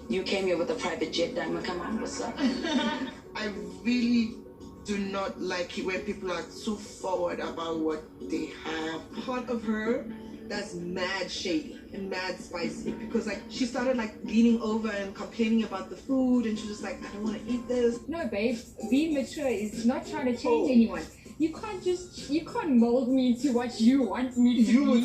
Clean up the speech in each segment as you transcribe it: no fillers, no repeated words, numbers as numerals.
You came here with a private jet, Diamond. Come on, what's up? I really do not like it when people are too forward about what they have. Part of her that's mad shady and mad spicy, because like she started like leaning over and complaining about the food, and she was like, I don't want to eat this. No, babe, being mature is not trying to change anyone. You can't mold me to what you want me to do.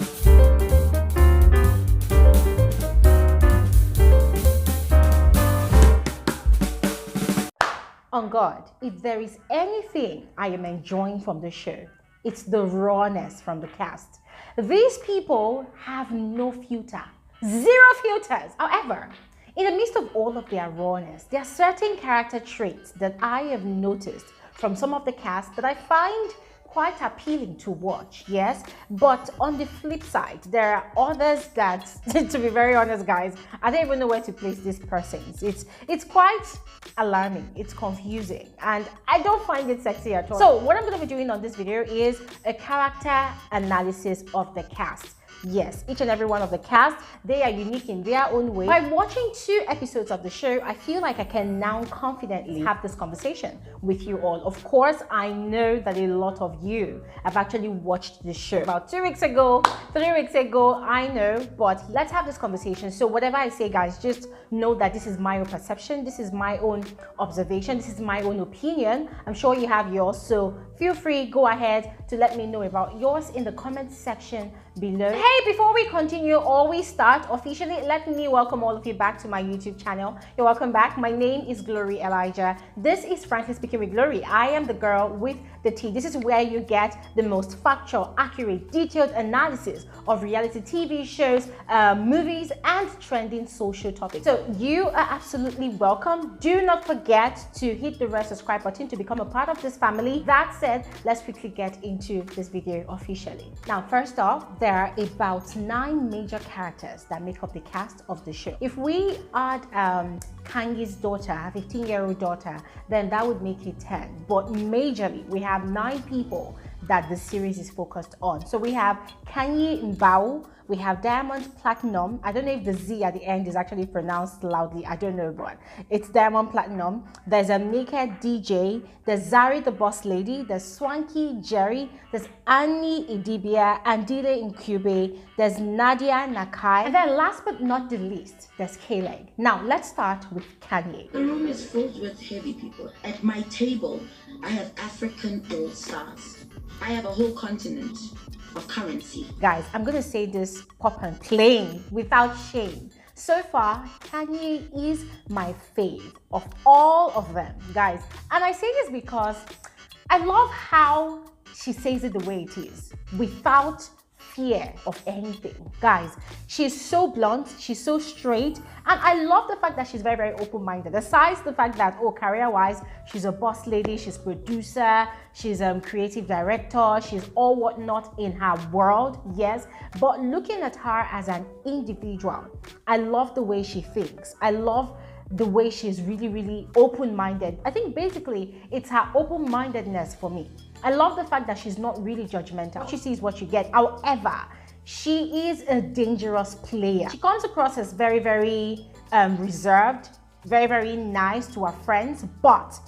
On God, if there is anything I am enjoying from the show, it's the rawness from the cast. These people have no filter, zero filters. However, in the midst of all of their rawness, there are certain character traits that I have noticed from some of the cast that I find quite appealing to watch, yes, but on the flip side, there are others that, to be very honest, guys, I don't even know where to place these persons. It's quite alarming, it's confusing, and I don't find it sexy at all. So what I'm going to be doing on this video is a character analysis of the cast. Yes, each and every one of the cast, they are unique in their own way. By watching 2 episodes of the show, I feel like I can now confidently have this conversation with you all. Of course, I know that a lot of you have actually watched the show about 2 weeks ago, 3 weeks ago, I know, but let's have this conversation. So whatever I say, guys, just know that this is my own perception, this is my own observation, this is my own opinion. I'm sure you have yours, so feel free, go ahead to let me know about yours in the comment section below. Hey, before we continue or we start officially, let me welcome all of you back to my YouTube channel. You're welcome back. My name is Glory Elijah. This is Frankly Speaking with Glory. I am the girl with the tea. This is where you get the most factual, accurate, detailed analysis of reality TV shows, movies, and trending social topics. So you are absolutely welcome. Do not forget to hit the red subscribe button to become a part of this family. That said, let's quickly get into this video officially. Now, first off, there are about 9 major characters that make up the cast of the show. If we add Kanye's daughter, 15-year-old daughter, then that would make it 10. But majorly, we have 9 people that the series is focused on. So we have Kanyi Mbau, we have Diamond Platinumz. I don't know if the Z at the end is actually pronounced loudly, I don't know, but it's Diamond Platinumz. There's a naked DJ, there's Zari the boss lady, there's Swanky Jerry, there's Idibia, Andile Ncube, there's Nadia Nakai, and then last but not the least, there's Kayleigh. Now let's start with Kanye. The room is filled with heavy people. At my table, I have African all-stars. I have a whole continent of currency. Guys, I'm gonna say this pop and plain without shame. So far, Kanye is my fave of all of them, guys. And I say this because I love how she says it the way it is, without fear of anything. Guys, she's so blunt, she's so straight, and I love the fact that she's very, very open-minded. Besides the fact that, oh, career-wise, she's a boss lady, she's producer, she's a creative director, she's all whatnot in her world, yes, but looking at her as an individual, I love the way she thinks. I love the way she's really, really open-minded. I think basically it's her open-mindedness for me. I love the fact that she's not really judgmental. What you see is what you get. However, she is a dangerous player. She comes across as very, very reserved, very, very nice to her friends. But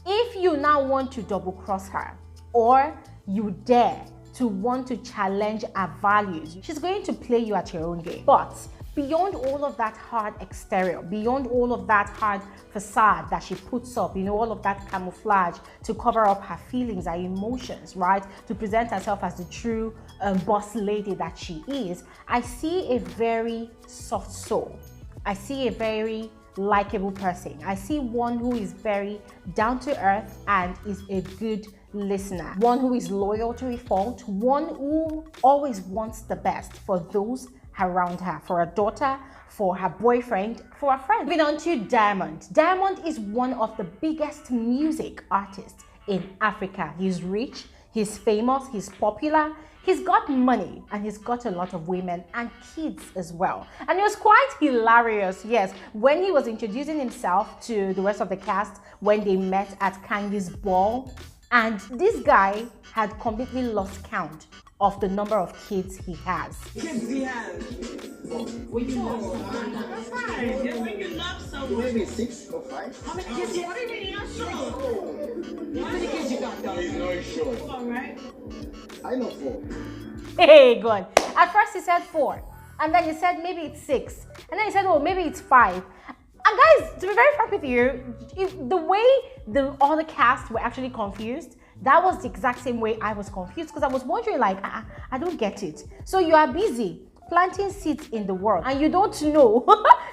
if you now want to double cross her, or you dare to want to challenge her values, she's going to play you at your own game. But beyond all of that hard exterior, beyond all of that hard facade that she puts up, you know, all of that camouflage to cover up her feelings, her emotions, right? To present herself as the true boss lady that she is, I see a very soft soul. I see a very likable person. I see one who is very down to earth and is a good listener, one who is loyal to a fault, one who always wants the best for those around her, for her daughter, for her boyfriend, for her friend. Moving on to Diamond. Diamond is one of the biggest music artists in Africa. He's rich, he's famous, he's popular, he's got money, and he's got a lot of women and kids as well. And it was quite hilarious, yes, when he was introducing himself to the rest of the cast when they met at Kanye's ball, and this guy had completely lost count of the number of kids he has. Kids he has. When you love someone, That's right. When you love someone, Maybe 6 or 5. How many kids you have? What do you mean you're not sure? How many kids you got, He's not sure. All right. I know 4. Hey, good. At first he said 4, and then he said maybe it's 6, and then he said, oh, maybe it's 5. And guys, to be very frank with you, the way the other cast were actually confused, that was the exact same way I was confused, because I was wondering, like, I don't get it. So you are busy planting seeds in the world, and you don't know,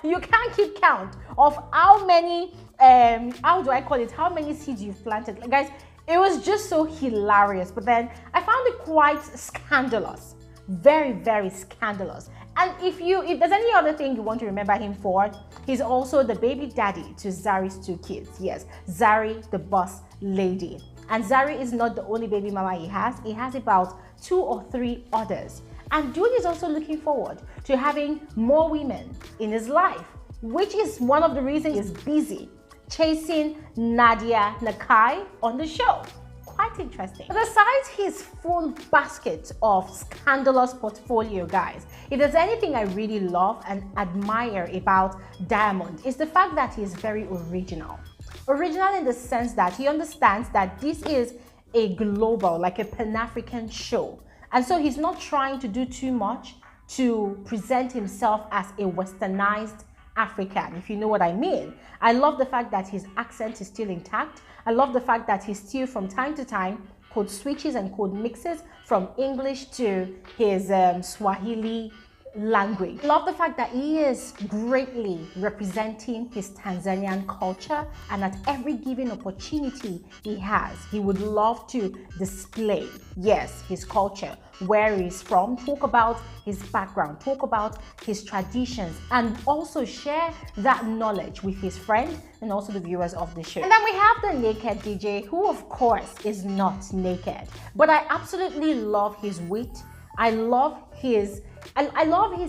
you can't keep count of how many, how do I call it, how many seeds you've planted. Like, guys, it was just so hilarious, but then I found it quite scandalous. Very, very scandalous. And if there's any other thing you want to remember him for, he's also the baby daddy to Zary's 2 kids. Yes, Zari, the boss lady. And Zari is not the only baby mama he has. He has about 2 or 3 others. And dude is also looking forward to having more women in his life, which is one of the reasons he's busy chasing Nadia Nakai on the show. Quite interesting. But besides his full basket of scandalous portfolio, guys, if there's anything I really love and admire about Diamond, is the fact that he is very original. Original in the sense that he understands that this is a global, like a Pan-African show. And so he's not trying to do too much to present himself as a westernized African, if you know what I mean. I love the fact that his accent is still intact. I love the fact that he still, from time to time, code switches and code mixes from English to his Swahili language. I love the fact that he is greatly representing his Tanzanian culture, and at every given opportunity he has, he would love to display, yes, his culture, where he's from, talk about his background, talk about his traditions, and also share that knowledge with his friends and also the viewers of the show. And then we have the naked DJ, who of course is not naked, but I absolutely love his wit. I love his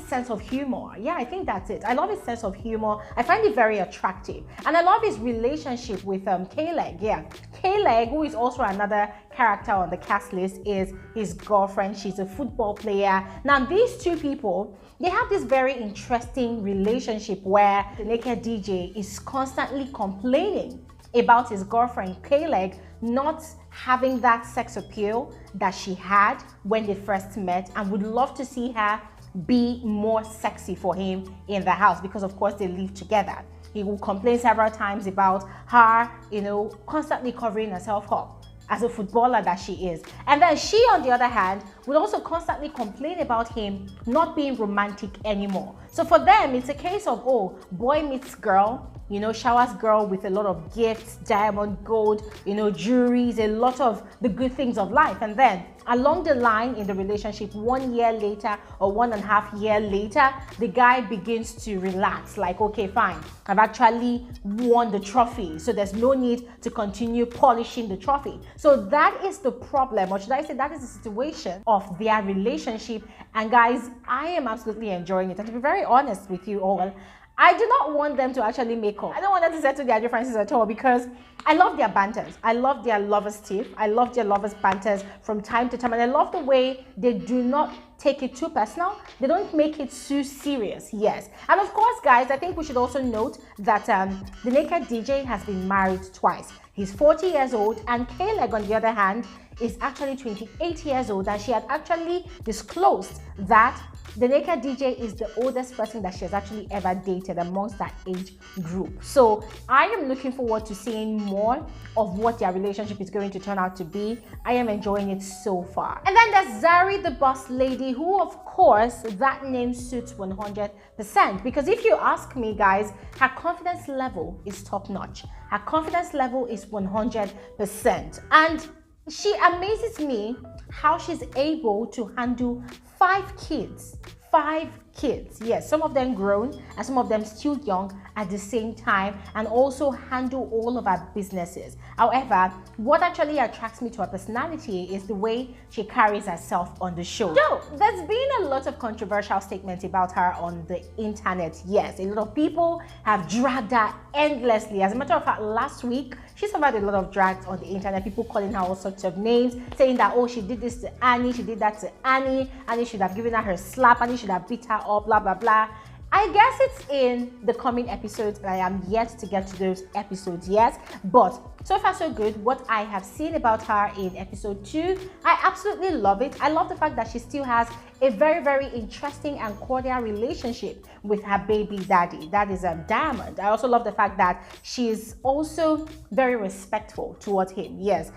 sense of humor. Yeah, I think that's it. I love his sense of humor. I find it very attractive. And I love his relationship with Kayleigh. Yeah, Kayleigh, who is also another character on the cast list, is his girlfriend. She's a football player. Now, these two people, they have this very interesting relationship where the naked DJ is constantly complaining about his girlfriend Kayleigh not having that sex appeal that she had when they first met, and would love to see her be more sexy for him in the house, because of course they live together. He will complain several times about her, you know, constantly covering herself up as a footballer that she is. And then she, on the other hand, would also constantly complain about him not being romantic anymore. So for them, it's a case of, oh, boy meets girl, you know, showers girl with a lot of gifts, diamond, gold, you know, jewelries, a lot of the good things of life. And then along the line in the relationship, 1 year later or 1.5 years later, the guy begins to relax, like, okay, fine, I've actually won the trophy, so there's no need to continue polishing the trophy. So that is the problem, or should I say that is the situation of their relationship. And guys, I am absolutely enjoying it. And to be very honest with you all, I do not want them to actually make up. I don't want them to settle their differences at all, because I love their banters. I love their lovers' tiff. I love their lovers' banters from time to time. And I love the way they do not take it too personal. They don't make it too serious, yes. And of course, guys, I think we should also note that the naked DJ has been married twice. He's 40 years old, and Kayleigh, on the other hand, is actually 28 years old, and she had actually disclosed that the naked DJ is the oldest person that she has actually ever dated amongst that age group. So I am looking forward to seeing more of what their relationship is going to turn out to be. I am enjoying it so far. And then there's Zari, the boss lady, who of course that name suits 100%, because if you ask me, guys, her confidence level is top notch. Her confidence level is 100%. And she amazes me how she's able to handle 5 kids. 5 kids, yes, some of them grown and some of them still young at the same time, and also handle all of our businesses. However, what actually attracts me to her personality is the way she carries herself on the show. So there's been a lot of controversial statements about her on the internet. Yes, a lot of people have dragged her endlessly. As a matter of fact, last week she suffered a lot of drags on the internet, people calling her all sorts of names, saying that, oh, she did this to Annie, she did that to Annie, Annie should have given her slap, Annie should have beat her up, blah blah blah. I guess it's in the coming episodes, and I am yet to get to those episodes yet. But so far so good. What I have seen about her in episode 2, I absolutely love it. I love the fact that she still has a very, very interesting and cordial relationship with her baby daddy. That is Diamond. I also love the fact that she's also very respectful towards him. Yes,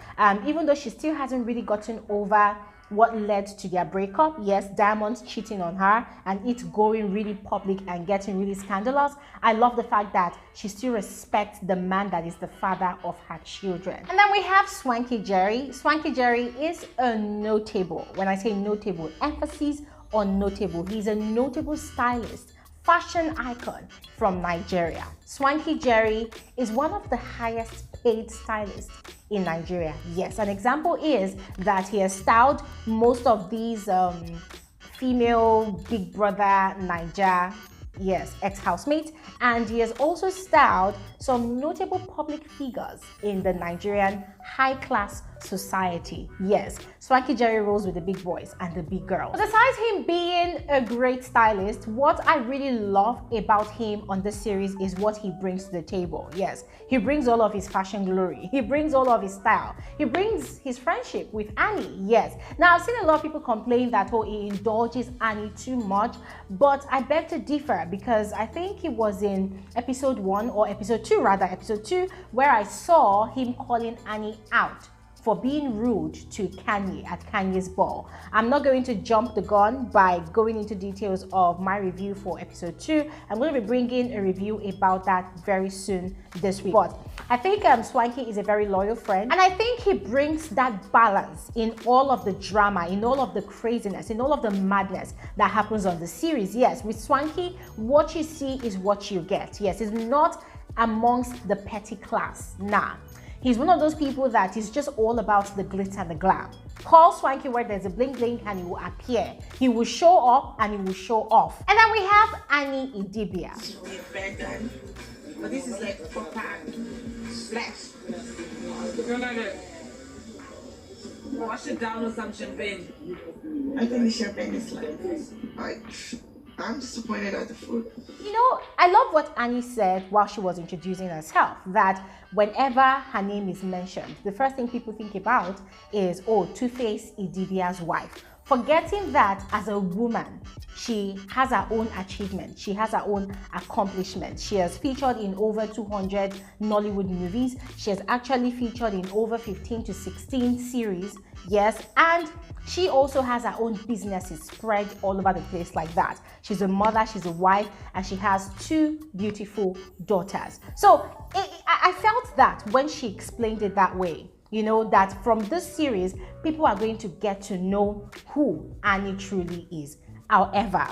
even though she still hasn't really gotten over what led to their breakup. Yes, Diamond's cheating on her and it's going really public and getting really scandalous. I love the fact that she still respects the man that is the father of her children. And then we have Swanky Jerry. Swanky Jerry is a notable. When I say notable, emphasis on notable. He's a notable stylist, fashion icon from Nigeria. Swanky Jerry is one of the highest paid stylists in Nigeria. Yes, an example is that he has styled most of these female Big Brother Naija, yes, ex-housemates, and he has also styled some notable public figures in the Nigerian high-class society. Yes, Swanky Jerry rolls with the big boys and the big girls. But aside him being a great stylist, what I really love about him on this series is what he brings to the table. Yes, he brings all of his fashion glory. He brings all of his style. He brings his friendship with Annie. Yes. Now, I've seen a lot of people complain that, oh, he indulges Annie too much, but I beg to differ because I think it was in episode 1 or episode 2 rather, episode 2, where I saw him calling Annie out for being rude to Kanye at Kanye's ball. I'm not going to jump the gun by going into details of my review for episode 2. I'm going to be bringing a review about that very soon this week. But I think Swanky is a very loyal friend, and I think he brings that balance in all of the drama, in all of the craziness, in all of the madness that happens on the series. Yes, with Swanky, what you see is what you get. Yes, he's not amongst the petty class. Nah. He's one of those people that is just all about the glitz and the glam. Call Swanky where there's a bling bling and he will appear. He will show up and he will show off. And then we have Annie Idibia. But this is like proper splash. Wash it down with some champagne. I think the champagne is like I'm disappointed at the food. You know, I love what Annie said while she was introducing herself, that whenever her name is mentioned, the first thing people think about is, oh, Two-Face Idibia's wife. Forgetting that as a woman, she has her own achievement. She has her own accomplishment. She has featured in over 200 Nollywood movies. She has actually featured in over 15 to 16 series. Yes, and she also has her own businesses spread all over the place like that. She's a mother, she's a wife, and she has 2 beautiful daughters. So I felt that when she explained it that way, you know, that from this series, people are going to get to know who Annie truly is. However,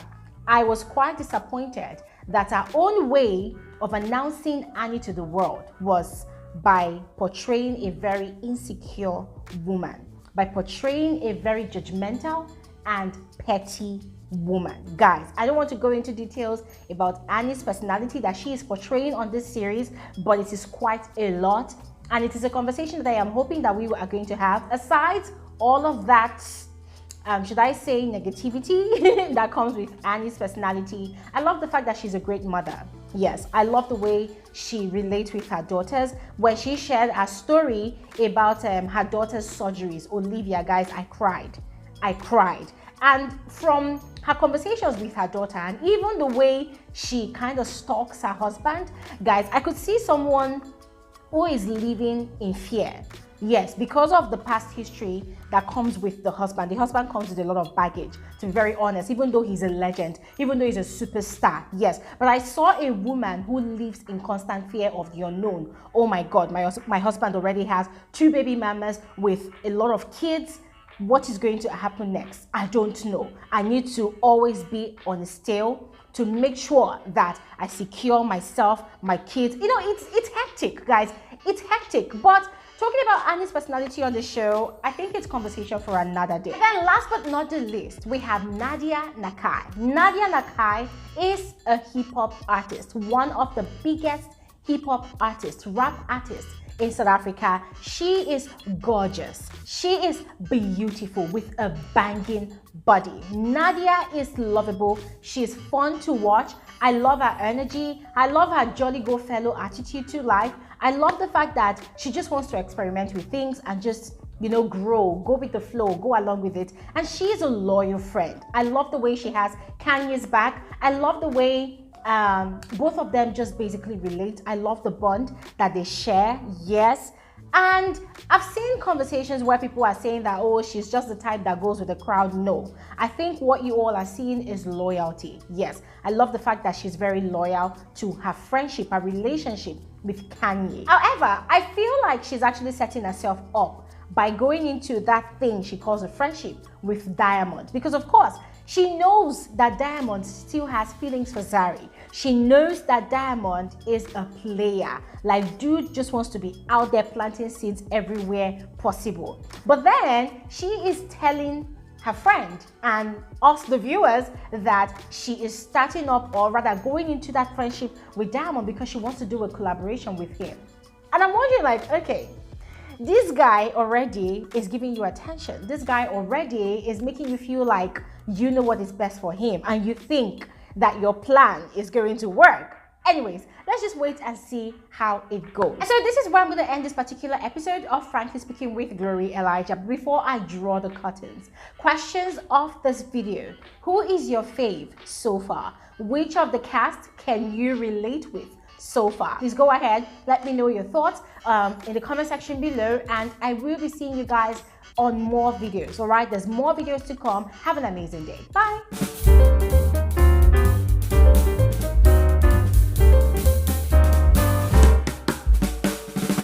I was quite disappointed that her own way of announcing Annie to the world was by portraying a very insecure woman, by portraying a very judgmental and petty woman. Guys, I don't want to go into details about Annie's personality that she is portraying on this series, but it is quite a lot. And it is a conversation that I am hoping that we are going to have. Aside all of that, should I say negativity that comes with Annie's personality, I love the fact that she's a great mother. Yes, I love the way she relates with her daughters. When she shared a story about her daughter's surgeries, Olivia, guys, I cried. And from her conversations with her daughter and even the way she kind of stalks her husband, guys, I could see someone who is living in fear. Yes, because of the past history that comes with the husband. The husband comes with a lot of baggage, to be very honest, even though he's a legend, even though he's a superstar. Yes, but I saw a woman who lives in constant fear of the unknown. Oh my God, my husband already has 2 baby mamas with a lot of kids. What is going to happen next? I don't know. I need to always be on a scale to make sure that I secure myself, my kids. You know, it's hectic, guys. It's hectic. But talking about Annie's personality on the show, I think it's conversation for another day. And then last but not the least, we have Nadia Nakai. Nadia Nakai is a hip-hop artist, one of the biggest hip-hop artists, rap artists in South Africa. She is gorgeous. She is beautiful with a banging body. Nadia is lovable. She's fun to watch. I love her energy. I love her jolly go fellow attitude to life. I love the fact that she just wants to experiment with things and just, you know, grow, go with the flow, go along with it. And she is a loyal friend. I love the way she has Kanye's back. I love the way both of them just basically relate. I love the bond that they share. Yes. And I've seen conversations where people are saying that, oh, she's just the type that goes with the crowd. No, I think what you all are seeing is loyalty. Yes, I love the fact that she's very loyal to her friendship, her relationship with Kanye. However, I feel like she's actually setting herself up by going into that thing she calls a friendship with Diamond. Because of course, she knows that Diamond still has feelings for Zary. She knows that Diamond is a player. Like, dude just wants to be out there planting seeds everywhere possible. But then she is telling her friend and us, the viewers, that she is starting up, or rather going into that friendship with Diamond because she wants to do a collaboration with him. And I'm wondering, like, okay, this guy already is giving you attention. This guy already is making you feel like you know what is best for him and you think that your plan is going to work. Anyways, let's just wait and see how it goes. And so this is where I'm going to end this particular episode of Frankly Speaking with Glory Elijah. Before I draw the curtains, questions of this video: who is your fave so far? Which of the cast can you relate with so far? Please go ahead, let me know your thoughts in the comment section below, and I will be seeing you guys on more videos. All right, there's more videos to come. Have an amazing day. Bye.